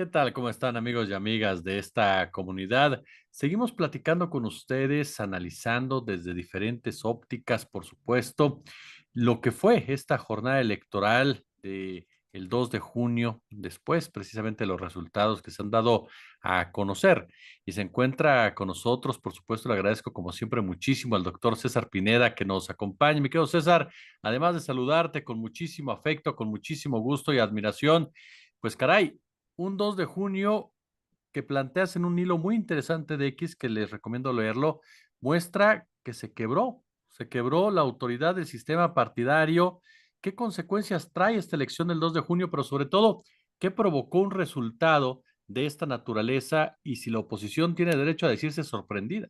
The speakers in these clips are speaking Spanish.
¿Qué tal? ¿Cómo están amigos y amigas de esta comunidad? Seguimos platicando con ustedes, analizando desde diferentes ópticas, por supuesto, lo que fue esta jornada electoral de el 2 de junio, después precisamente los resultados que se han dado a conocer. Y se encuentra con nosotros, por supuesto, le agradezco como siempre muchísimo al doctor César Pineda que nos acompañe. Mi querido César, además de saludarte con muchísimo afecto, con muchísimo gusto y admiración, pues caray, un 2 de junio que planteas en un hilo muy interesante de X, que les recomiendo leerlo, muestra que se quebró la autoridad del sistema partidario. ¿Qué consecuencias trae esta elección del 2 de junio? Pero sobre todo, ¿qué provocó un resultado de esta naturaleza y si la oposición tiene derecho a decirse sorprendida?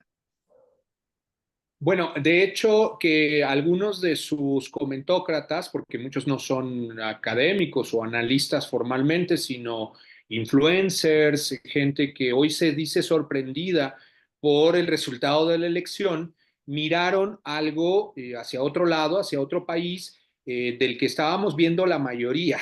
Bueno, de hecho, que algunos de sus comentócratas, porque muchos no son académicos o analistas formalmente, sino influencers, gente que hoy se dice sorprendida por el resultado de la elección, miraron algo hacia otro lado, hacia otro país, del que estábamos viendo la mayoría.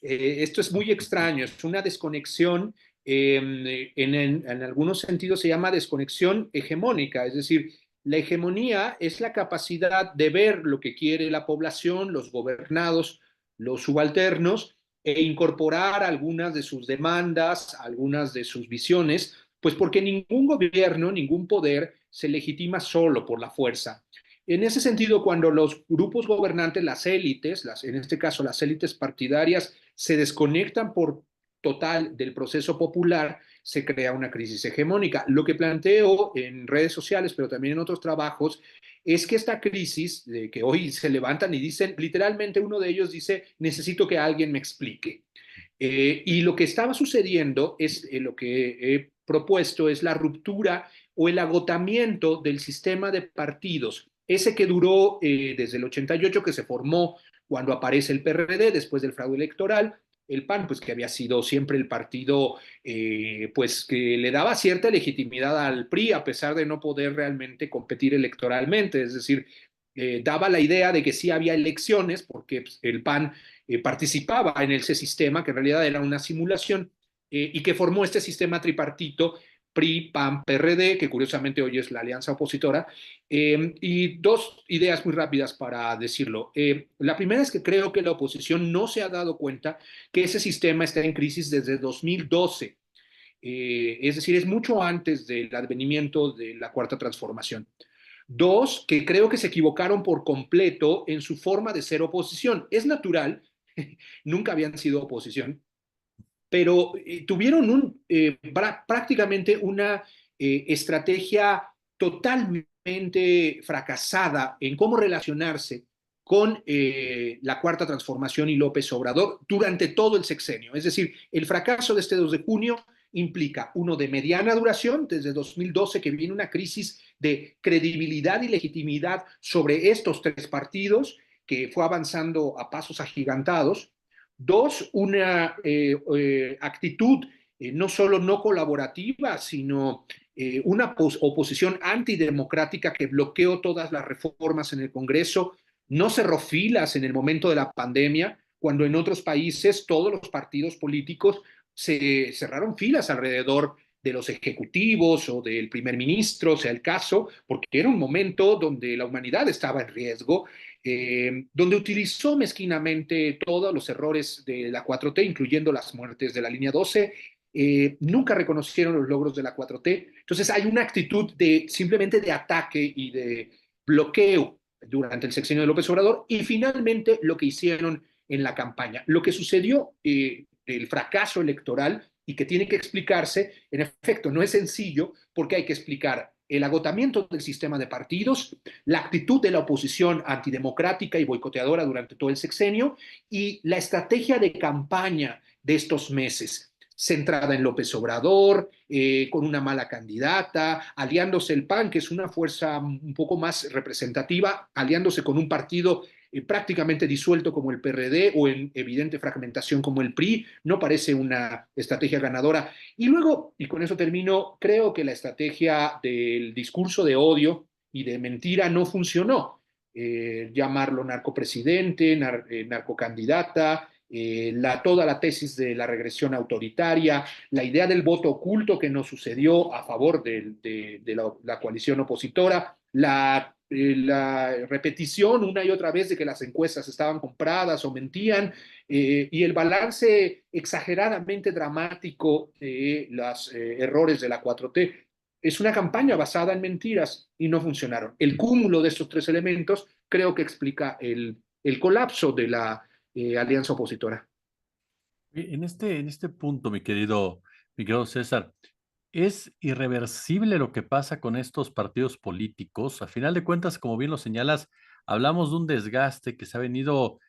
Esto es muy extraño, es una desconexión. En algunos sentidos se llama desconexión hegemónica, es decir, la hegemonía es la capacidad de ver lo que quiere la población, los gobernados, los subalternos, e incorporar algunas de sus demandas, algunas de sus visiones, pues porque ningún gobierno, ningún poder se legitima solo por la fuerza. En ese sentido, cuando los grupos gobernantes, las élites, en este caso las élites partidarias, se desconectan por total del proceso popular, se crea una crisis hegemónica. Lo que planteo en redes sociales, pero también en otros trabajos, es que esta crisis, de que hoy se levantan y dicen, literalmente uno de ellos dice, necesito que alguien me explique. Y lo que estaba sucediendo es lo que he propuesto es la ruptura o el agotamiento del sistema de partidos, ese que duró desde el 88, que se formó cuando aparece el PRD después del fraude electoral, el PAN, pues que había sido siempre el partido, pues que le daba cierta legitimidad al PRI a pesar de no poder realmente competir electoralmente, es decir, daba la idea de que sí había elecciones porque pues, el PAN participaba en ese sistema, que en realidad era una simulación, y que formó este sistema tripartito PRI, PAN, PRD, que curiosamente hoy es la alianza opositora. Y dos ideas muy rápidas para decirlo. La primera es que creo que la oposición no se ha dado cuenta que ese sistema está en crisis desde 2012. Es decir, es mucho antes del advenimiento de la cuarta transformación. Dos, que creo que se equivocaron por completo en su forma de ser oposición. Es natural, nunca habían sido oposición, pero tuvieron prácticamente una estrategia totalmente fracasada en cómo relacionarse con la cuarta transformación y López Obrador durante todo el sexenio. Es decir, el fracaso de este 2 de junio implica uno de mediana duración, desde 2012 que viene una crisis de credibilidad y legitimidad sobre estos tres partidos, que fue avanzando a pasos agigantados. Dos, una actitud no solo no colaborativa, sino una oposición antidemocrática que bloqueó todas las reformas en el Congreso, no cerró filas en el momento de la pandemia, cuando en otros países todos los partidos políticos se cerraron filas alrededor de los ejecutivos o del primer ministro, sea el caso, porque era un momento donde la humanidad estaba en riesgo, donde utilizó mezquinamente todos los errores de la 4T, incluyendo las muertes de la línea 12. Nunca reconocieron los logros de la 4T. Entonces hay una actitud de simplemente de ataque y de bloqueo durante el sexenio de López Obrador y finalmente lo que hicieron en la campaña. Lo que sucedió, el fracaso electoral y que tiene que explicarse, en efecto, no es sencillo porque hay que explicar el agotamiento del sistema de partidos, la actitud de la oposición antidemocrática y boicoteadora durante todo el sexenio y la estrategia de campaña de estos meses, centrada en López Obrador, con una mala candidata, aliándose el PAN, que es una fuerza un poco más representativa, aliándose con un partido prácticamente disuelto como el PRD o en evidente fragmentación como el PRI, no parece una estrategia ganadora. Y luego, y con eso termino, creo que la estrategia del discurso de odio y de mentira no funcionó. Llamarlo narcopresidente, narcocandidata, toda la tesis de la regresión autoritaria, la idea del voto oculto que no sucedió a favor de la coalición opositora, la repetición una y otra vez de que las encuestas estaban compradas o mentían, y el balance exageradamente dramático de los errores de la 4T. Es una campaña basada en mentiras y no funcionaron. El cúmulo de estos tres elementos creo que explica el colapso de la alianza opositora. En este punto, mi querido César, ¿es irreversible lo que pasa con estos partidos políticos? A final de cuentas, como bien lo señalas, hablamos de un desgaste que se ha venido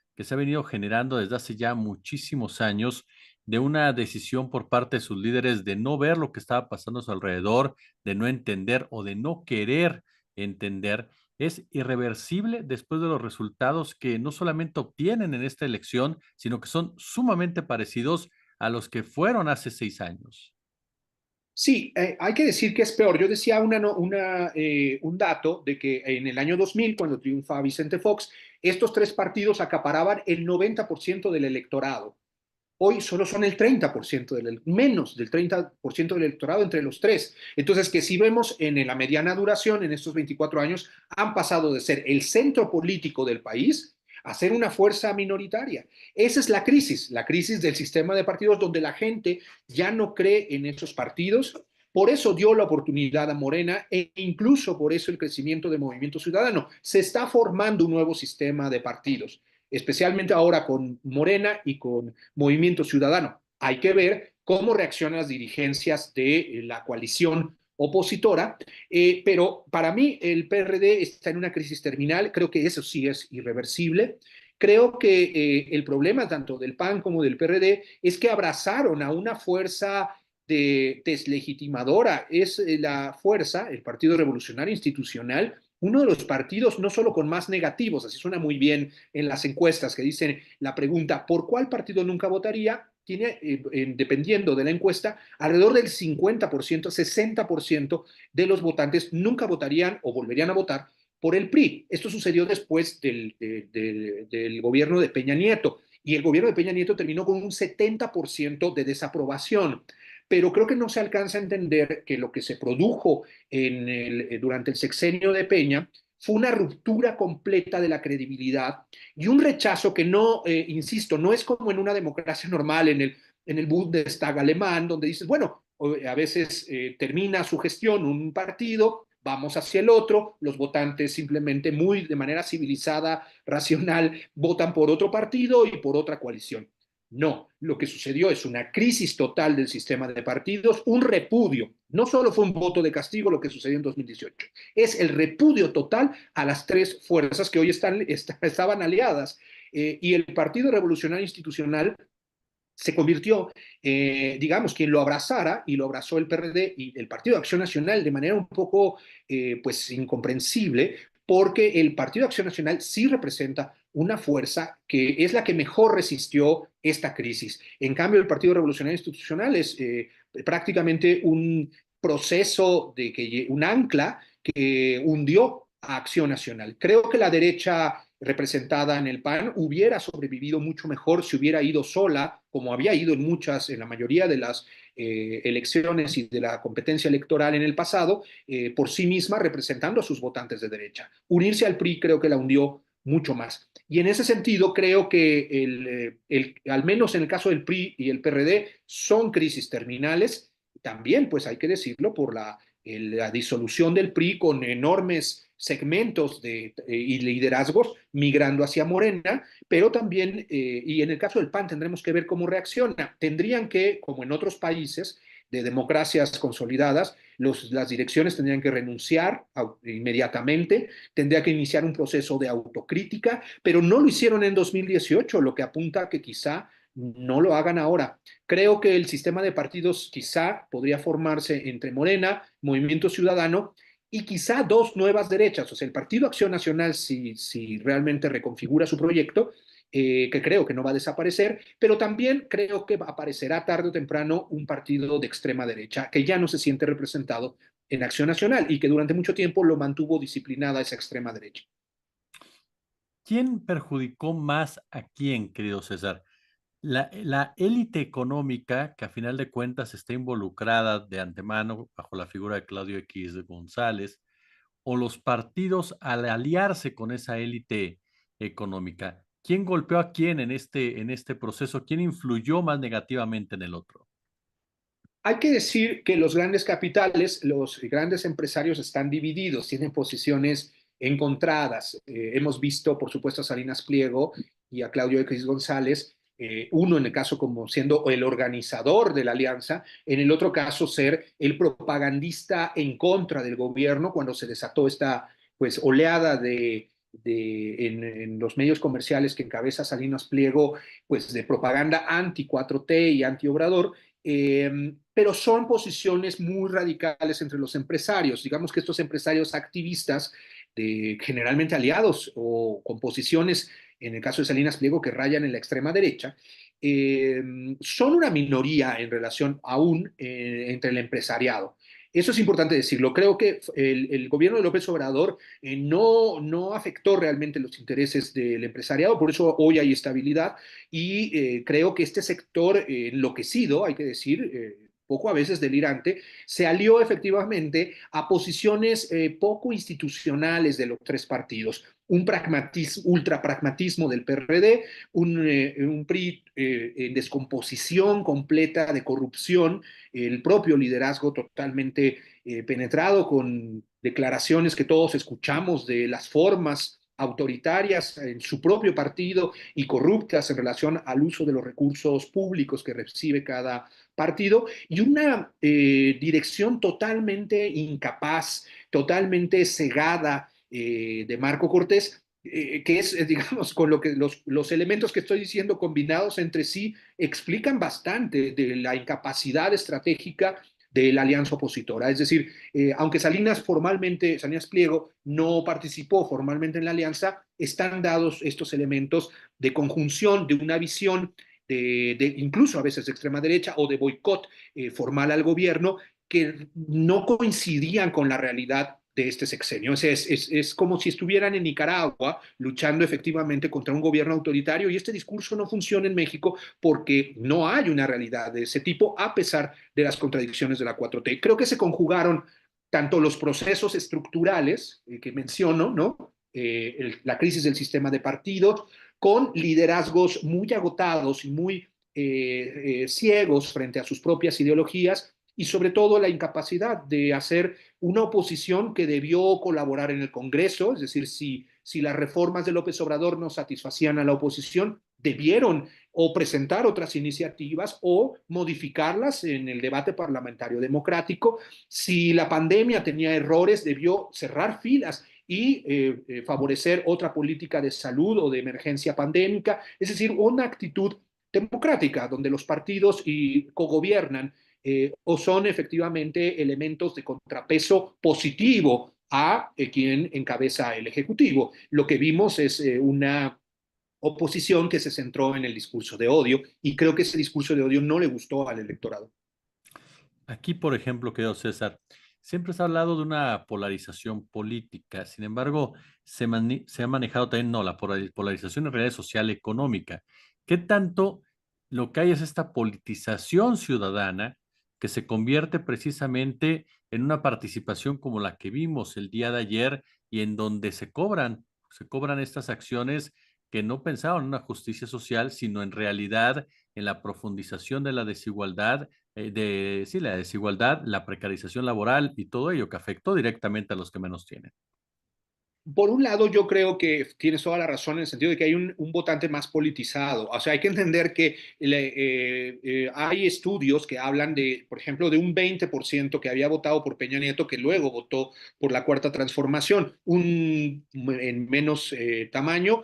generando desde hace ya muchísimos años, de una decisión por parte de sus líderes de no ver lo que estaba pasando a su alrededor, de no entender o de no querer entender. Es irreversible después de los resultados que no solamente obtienen en esta elección, sino que son sumamente parecidos a los que fueron hace 6 años. Sí, hay que decir que es peor. Yo decía un dato de que en el año 2000, cuando triunfa Vicente Fox, estos tres partidos acaparaban el 90% del electorado. Hoy solo son el 30% menos del 30% del electorado entre los tres. Entonces, que si vemos en la mediana duración, en estos 24 años, han pasado de ser el centro político del país a ser una fuerza minoritaria. Esa es la crisis del sistema de partidos donde la gente ya no cree en esos partidos. Por eso dio la oportunidad a Morena e incluso por eso el crecimiento de Movimiento Ciudadano. Se está formando un nuevo sistema de partidos, especialmente ahora con Morena y con Movimiento Ciudadano. Hay que ver cómo reaccionan las dirigencias de la coalición opositora, pero para mí el PRD está en una crisis terminal, creo que eso sí es irreversible. Creo que el problema tanto del PAN como del PRD es que abrazaron a una fuerza deslegitimadora. Es la fuerza, el Partido Revolucionario Institucional, uno de los partidos no solo con más negativos, así suena muy bien en las encuestas que dicen la pregunta, ¿por cuál partido nunca votaría? Tiene, dependiendo de la encuesta, alrededor del 50%, 60% de los votantes nunca votarían o volverían a votar por el PRI. Esto sucedió después del gobierno de Peña Nieto, y el gobierno de Peña Nieto terminó con un 70% de desaprobación. Pero creo que no se alcanza a entender que lo que se produjo durante el sexenio de Peña fue una ruptura completa de la credibilidad y un rechazo que no, insisto, no es como en una democracia normal, en el Bundestag alemán, donde dices, bueno, a veces termina su gestión un partido, vamos hacia el otro, los votantes simplemente muy de manera civilizada, racional, votan por otro partido y por otra coalición. No, lo que sucedió es una crisis total del sistema de partidos, un repudio. No solo fue un voto de castigo lo que sucedió en 2018, es el repudio total a las tres fuerzas que hoy estaban aliadas. Y el Partido Revolucionario Institucional se convirtió, digamos, quien lo abrazara, y lo abrazó el PRD y el Partido de Acción Nacional de manera un poco, pues, incomprensible, porque el Partido de Acción Nacional sí representa una fuerza que es la que mejor resistió esta crisis. En cambio, el Partido Revolucionario Institucional es prácticamente un proceso un ancla que hundió a Acción Nacional. Creo que la derecha representada en el PAN hubiera sobrevivido mucho mejor si hubiera ido sola, como había ido en la mayoría de las elecciones y de la competencia electoral en el pasado, por sí misma representando a sus votantes de derecha. Unirse al PRI creo que la hundió mucho más. Y en ese sentido creo que al menos en el caso del PRI y el PRD son crisis terminales. También, pues hay que decirlo, por la disolución del PRI con enormes segmentos y liderazgos migrando hacia Morena, pero también, y en el caso del PAN tendremos que ver cómo reacciona. Tendrían que, como en otros países de democracias consolidadas, las direcciones tendrían que renunciar inmediatamente, tendría que iniciar un proceso de autocrítica, pero no lo hicieron en 2018, lo que apunta a que quizá no lo hagan ahora. Creo que el sistema de partidos quizá podría formarse entre Morena, Movimiento Ciudadano y quizá dos nuevas derechas, o sea, el Partido Acción Nacional, si realmente reconfigura su proyecto, que creo que no va a desaparecer, pero también creo que aparecerá tarde o temprano un partido de extrema derecha que ya no se siente representado en Acción Nacional y que durante mucho tiempo lo mantuvo disciplinada esa extrema derecha. ¿Quién perjudicó más a quién, querido César? La élite económica, que a final de cuentas está involucrada de antemano bajo la figura de Claudio X González, o los partidos al aliarse con esa élite económica, ¿quién golpeó a quién en este proceso? ¿Quién influyó más negativamente en el otro? Hay que decir que los grandes capitales, los grandes empresarios están divididos, tienen posiciones encontradas. Hemos visto, por supuesto, a Salinas Pliego y a Claudio X González, uno en el caso como siendo el organizador de la alianza, en el otro caso ser el propagandista en contra del gobierno cuando se desató esta pues oleada en los medios comerciales que encabeza Salinas Pliego, pues de propaganda anti 4T y anti Obrador, pero son posiciones muy radicales entre los empresarios. Digamos que estos empresarios activistas, generalmente aliados o con posiciones, en el caso de Salinas Pliego, que rayan en la extrema derecha, eh, son una minoría en relación aún entre el empresariado. Eso es importante decirlo. Creo que el gobierno de López Obrador no afectó realmente los intereses del empresariado, por eso hoy hay estabilidad y creo que este sector enloquecido, hay que decir, poco a veces delirante, se alió efectivamente a posiciones poco institucionales de los tres partidos. Un ultra pragmatismo del PRD, un PRI en descomposición completa de corrupción, el propio liderazgo totalmente penetrado con declaraciones que todos escuchamos de las formas autoritarias en su propio partido y corruptas en relación al uso de los recursos públicos que recibe cada partido, y una dirección totalmente incapaz, totalmente cegada de Marco Cortés, que es, digamos, con lo que los elementos que estoy diciendo combinados entre sí explican bastante de la incapacidad estratégica de la alianza opositora. Es decir, aunque Salinas Pliego no participó formalmente en la alianza, están dados estos elementos de conjunción, de una visión incluso a veces de extrema derecha o de boicot formal al gobierno que no coincidían con la realidad de este sexenio. Es como si estuvieran en Nicaragua luchando efectivamente contra un gobierno autoritario y este discurso no funciona en México porque no hay una realidad de ese tipo a pesar de las contradicciones de la 4T. Creo que se conjugaron tanto los procesos estructurales que menciono, ¿no? La crisis del sistema de partidos, con liderazgos muy agotados y muy ciegos frente a sus propias ideologías y sobre todo la incapacidad de hacer una oposición que debió colaborar en el Congreso, es decir, si las reformas de López Obrador no satisfacían a la oposición, debieron o presentar otras iniciativas o modificarlas en el debate parlamentario democrático. Si la pandemia tenía errores, debió cerrar filas y favorecer otra política de salud o de emergencia pandémica, es decir, una actitud democrática donde los partidos y cogobiernan o son efectivamente elementos de contrapeso positivo a quien encabeza el Ejecutivo. Lo que vimos es una oposición que se centró en el discurso de odio y creo que ese discurso de odio no le gustó al electorado. Aquí, por ejemplo, querido César, siempre se ha hablado de una polarización política, sin embargo, se ha manejado también, no, la polarización en realidad social económica. ¿Qué tanto lo que hay es esta politización ciudadana que se convierte precisamente en una participación como la que vimos el día de ayer y en donde se cobran estas acciones que no pensaban en una justicia social, sino en realidad en la profundización de la desigualdad sí, la desigualdad, la precarización laboral y todo ello que afectó directamente a los que menos tienen? Por un lado, yo creo que tienes toda la razón en el sentido de que hay un votante más politizado. O sea, hay que entender que hay estudios que hablan de, por ejemplo, de un 20% que había votado por Peña Nieto que luego votó por la Cuarta Transformación, en menor tamaño,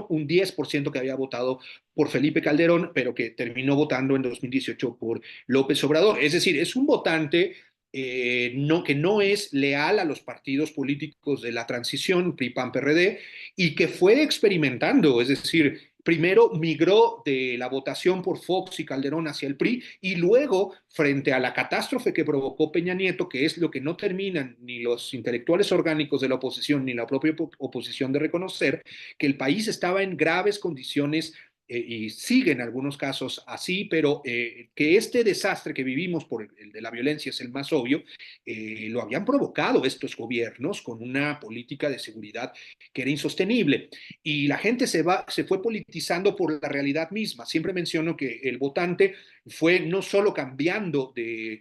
un 10% que había votado por Felipe Calderón, pero que terminó votando en 2018 por López Obrador. Es decir, es un votante que no es leal a los partidos políticos de la transición, PRI, PAN, PRD, y que fue experimentando, es decir, primero migró de la votación por Fox y Calderón hacia el PRI y luego, frente a la catástrofe que provocó Peña Nieto, que es lo que no terminan ni los intelectuales orgánicos de la oposición ni la propia oposición de reconocer, que el país estaba en graves condiciones y sigue en algunos casos así, pero que este desastre que vivimos por el de la violencia es el más obvio, lo habían provocado estos gobiernos con una política de seguridad que era insostenible. Y la gente se fue politizando por la realidad misma. Siempre menciono que el votante fue no solo cambiando de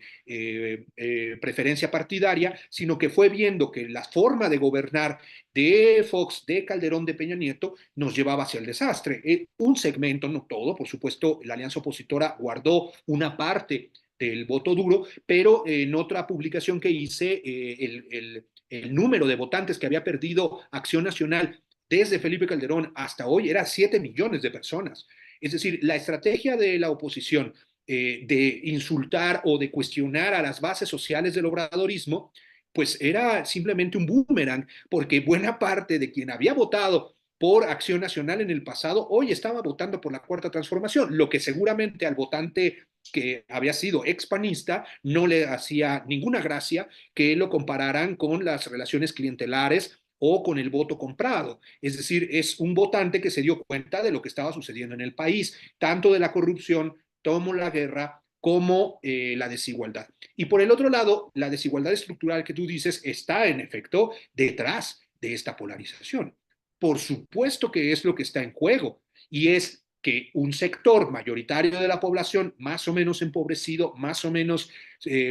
preferencia partidaria, sino que fue viendo que la forma de gobernar de Fox, de Calderón, de Peña Nieto, nos llevaba hacia el desastre. Un segmento, no todo, por supuesto, la alianza opositora guardó una parte del voto duro, pero en otra publicación que hice, el número de votantes que había perdido Acción Nacional desde Felipe Calderón hasta hoy era 7 millones de personas. Es decir, la estrategia de la oposición de insultar o de cuestionar a las bases sociales del obradorismo, pues era simplemente un boomerang, porque buena parte de quien había votado por Acción Nacional en el pasado, hoy estaba votando por la Cuarta Transformación, lo que seguramente al votante que había sido expanista no le hacía ninguna gracia que lo compararan con las relaciones clientelares o con el voto comprado. Es decir, es un votante que se dio cuenta de lo que estaba sucediendo en el país, tanto de la corrupción como la guerra, como la desigualdad. Y por el otro lado, la desigualdad estructural que tú dices está en efecto detrás de esta polarización. Por supuesto que es lo que está en juego y es que un sector mayoritario de la población, más o menos empobrecido, más o menos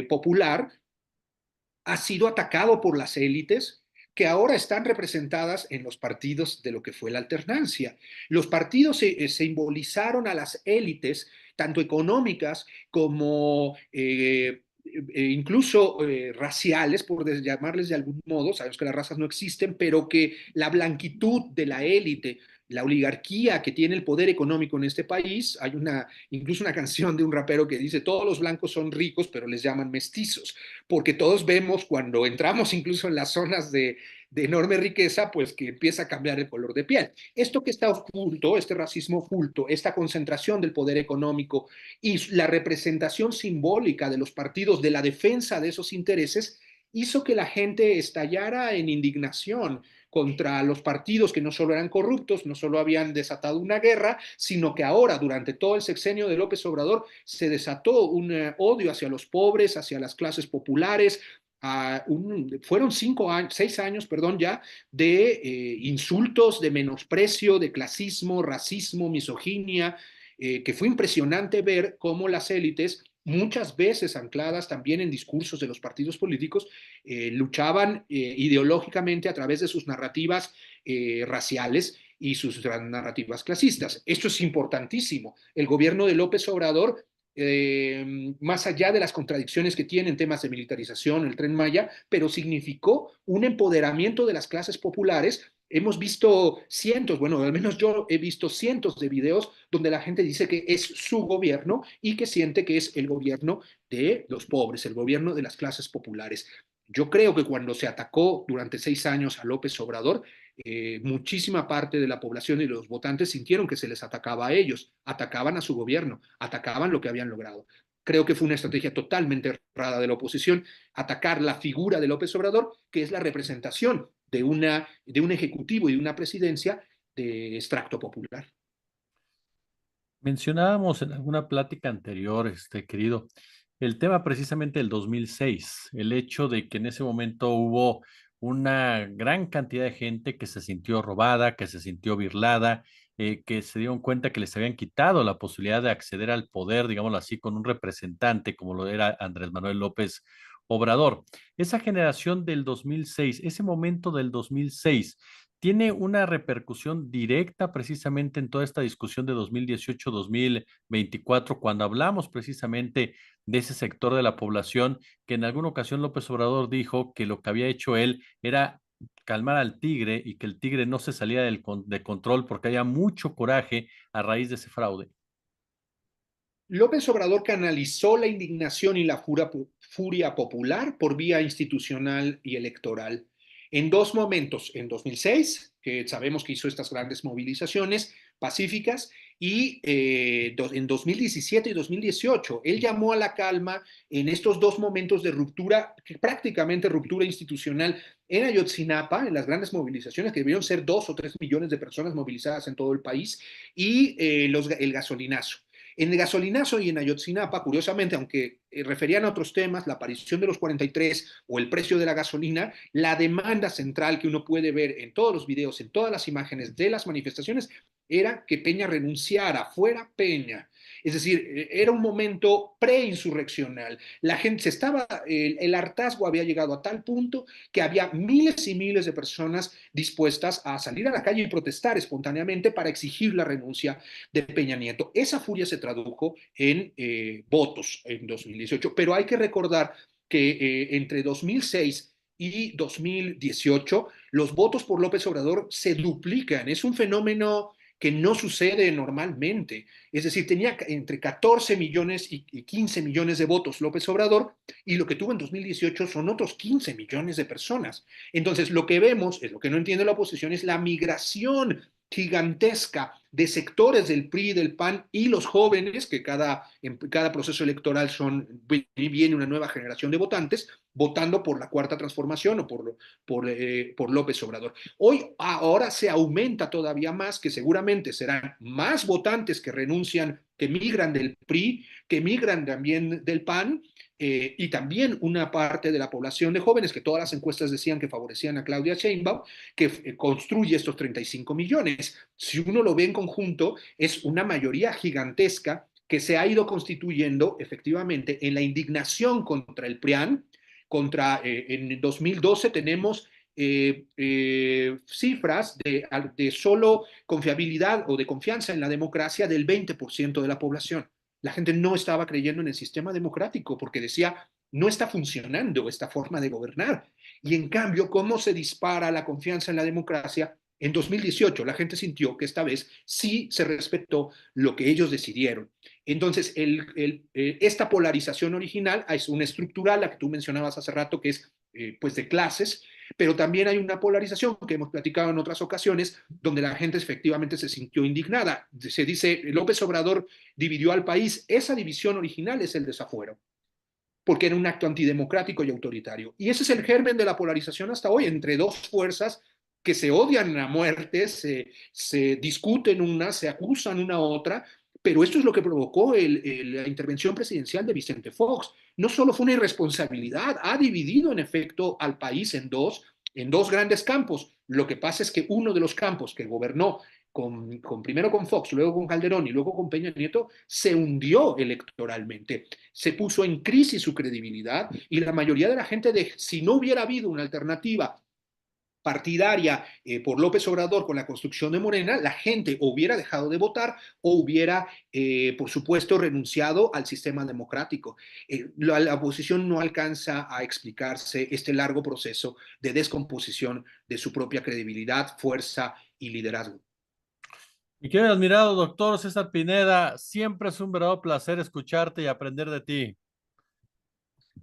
popular, ha sido atacado por las élites que ahora están representadas en los partidos de lo que fue la alternancia. Los partidos se simbolizaron a las élites, tanto económicas como incluso raciales, por llamarles de algún modo, sabemos que las razas no existen, pero que la blanquitud de la élite, la oligarquía que tiene el poder económico en este país, hay incluso una canción de un rapero que dice, todos los blancos son ricos, pero les llaman mestizos, porque todos vemos cuando entramos incluso en las zonas de enorme riqueza, pues que empieza a cambiar el color de piel. Esto que está oculto, este racismo oculto, esta concentración del poder económico y la representación simbólica de los partidos de la defensa de esos intereses, hizo que la gente estallara en indignación contra los partidos que no solo eran corruptos, no solo habían desatado una guerra, sino que ahora, durante todo el sexenio de López Obrador, se desató un odio hacia los pobres, hacia las clases populares. Fueron 5 años, 6 años, perdón, ya, de insultos, de menosprecio, de clasismo, racismo, misoginia, que fue impresionante ver cómo las élites, muchas veces ancladas también en discursos de los partidos políticos, luchaban ideológicamente a través de sus narrativas raciales y sus narrativas clasistas. Esto es importantísimo. El gobierno de López Obrador, más allá de las contradicciones que tiene en temas de militarización, el Tren Maya, pero significó un empoderamiento de las clases populares. Hemos visto cientos, bueno, al menos yo he visto cientos de videos donde la gente dice que es su gobierno y que siente que es el gobierno de los pobres, el gobierno de las clases populares. Yo creo que cuando se atacó durante 6 años a López Obrador, muchísima parte de la población y los votantes sintieron que se les atacaba a ellos, atacaban a su gobierno, atacaban lo que habían logrado. Creo que fue una estrategia totalmente errada de la oposición atacar la figura de López Obrador, que es la representación de un ejecutivo y de una presidencia de extracto popular. Mencionábamos en alguna plática anterior, querido, el tema precisamente del 2006, el hecho de que en ese momento hubo una gran cantidad de gente que se sintió robada, que se sintió birlada, que se dieron cuenta que les habían quitado la posibilidad de acceder al poder, digámoslo así, con un representante como lo era Andrés Manuel López Obrador. Esa generación del 2006, ese momento del 2006, tiene una repercusión directa precisamente en toda esta discusión de 2018-2024, cuando hablamos precisamente de ese sector de la población que en alguna ocasión López Obrador dijo que lo que había hecho él era calmar al tigre y que el tigre no se salía de control porque había mucho coraje a raíz de ese fraude. López Obrador canalizó la indignación y la furia popular por vía institucional y electoral en dos momentos, en 2006, que sabemos que hizo estas grandes movilizaciones pacíficas, y en 2017 y 2018. Él llamó a la calma en estos dos momentos de ruptura, prácticamente ruptura institucional en Ayotzinapa, en las grandes movilizaciones, que debieron ser 2 o 3 millones de personas movilizadas en todo el país, y el gasolinazo. En el gasolinazo y en Ayotzinapa, curiosamente, aunque referían a otros temas, la aparición de los 43 o el precio de la gasolina, la demanda central que uno puede ver en todos los videos, en todas las imágenes de las manifestaciones, era que Peña renunciara, fuera Peña. Es decir, era un momento preinsurreccional. La gente se estaba, el hartazgo había llegado a tal punto que había miles y miles de personas dispuestas a salir a la calle y protestar espontáneamente para exigir la renuncia de Peña Nieto. Esa furia se tradujo en votos en 2018, pero hay que recordar que entre 2006 y 2018 los votos por López Obrador se duplican. Es un fenómeno que no sucede normalmente. Es decir, tenía entre 14 millones y 15 millones de votos López Obrador, y lo que tuvo en 2018 son otros 15 millones de personas. Entonces, lo que vemos, es lo que no entiende la oposición, es la migración gigantesca de sectores del PRI, del PAN y los jóvenes, que en cada proceso electoral viene una nueva generación de votantes, votando por la Cuarta Transformación o por López Obrador. Ahora se aumenta todavía más, que seguramente serán más votantes que renuncian, que migran del PRI, que migran también del PAN, y también una parte de la población de jóvenes que todas las encuestas decían que favorecían a Claudia Sheinbaum, que construye estos 35 millones. Si uno lo ve en conjunto, es una mayoría gigantesca que se ha ido constituyendo efectivamente en la indignación contra el PRIAN. En 2012 tenemos cifras de solo confiabilidad o de confianza en la democracia del 20% de la población. La gente no estaba creyendo en el sistema democrático porque decía, no está funcionando esta forma de gobernar. Y en cambio, ¿cómo se dispara la confianza en la democracia? En 2018 la gente sintió que esta vez sí se respetó lo que ellos decidieron. Entonces, esta polarización original es una estructural, la que tú mencionabas hace rato, que es pues de clases, pero también hay una polarización que hemos platicado en otras ocasiones, donde la gente efectivamente se sintió indignada. Se dice, López Obrador dividió al país. Esa división original es el desafuero, porque era un acto antidemocrático y autoritario. Y ese es el germen de la polarización hasta hoy, entre dos fuerzas que se odian a muerte, se discuten una, se acusan una a otra, pero esto es lo que provocó la intervención presidencial de Vicente Fox. No solo fue una irresponsabilidad, ha dividido en efecto al país en dos grandes campos. Lo que pasa es que uno de los campos que gobernó primero con Fox, luego con Calderón y luego con Peña Nieto, se hundió electoralmente, se puso en crisis su credibilidad, y la mayoría de la gente, si no hubiera habido una alternativa partidaria por López Obrador con la construcción de Morena, la gente o hubiera dejado de votar o hubiera, por supuesto, renunciado al sistema democrático. La oposición no alcanza a explicarse este largo proceso de descomposición de su propia credibilidad, fuerza y liderazgo. Mi querido admirado doctor César Pineda, siempre es un verdadero placer escucharte y aprender de ti.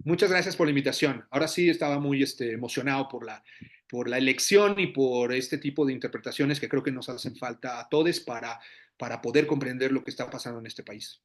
Muchas gracias por la invitación. Ahora sí estaba muy emocionado por la elección y por este tipo de interpretaciones que creo que nos hacen falta a todos para poder comprender lo que está pasando en este país.